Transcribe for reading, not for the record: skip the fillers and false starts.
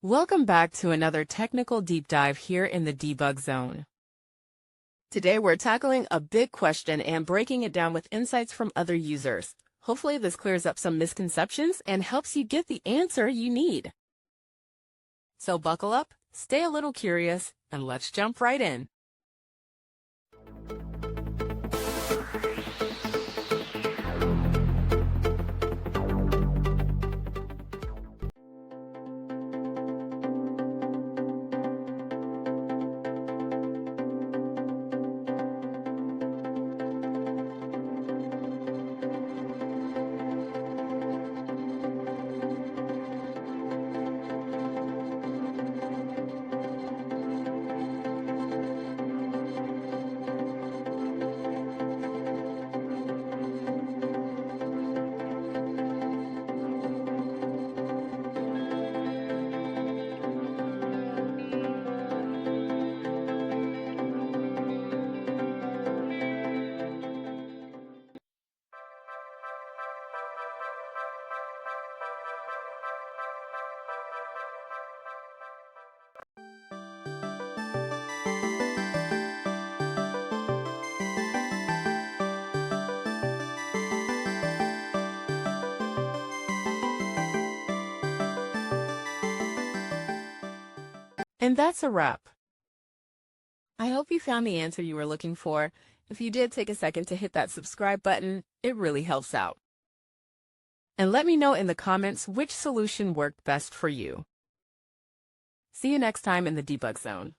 Welcome back to another technical deep dive here in the debug zone. Today we're tackling a big question and breaking it down with insights from other users. Hopefully this clears up some misconceptions and helps you get the answer you need. So buckle up, stay a little curious, and let's jump right in. And that's a wrap. I hope you found the answer you were looking for. If you did, take a second to hit that subscribe button. It really helps out. And let me know in the comments which solution worked best for you. See you next time in the debug zone.